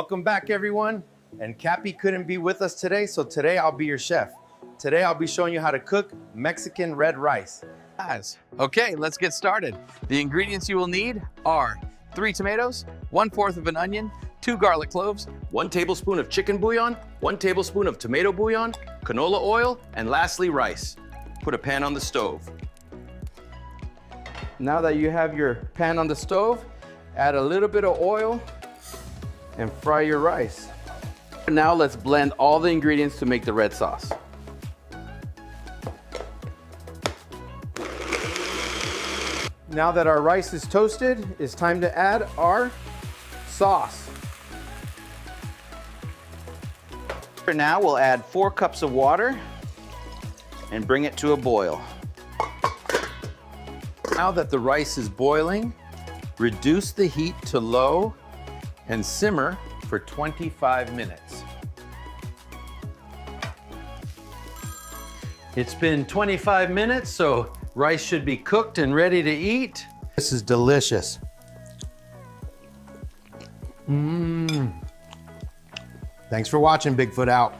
Welcome back, everyone. And Cappy couldn't be with us today, so today I'll be your chef. Today I'll be showing you how to cook Mexican red rice. Okay, let's get started. The ingredients you will need are 3 tomatoes, 1/4 of an onion, 2 garlic cloves, 1 tablespoon of chicken bouillon, 1 tablespoon of tomato bouillon, canola oil, and lastly, rice. Put a pan on the stove. Now that you have your pan on the stove, add a little bit of oil and fry your rice. Now let's blend all the ingredients to make the red sauce. Now that our rice is toasted, it's time to add our sauce. Now we'll add 4 cups of water and bring it to a boil. Now that the rice is boiling, reduce the heat to low and simmer for 25 minutes. It's been 25 minutes, so rice should be cooked and ready to eat. This is delicious. Thanks for watching, Bigfoot out.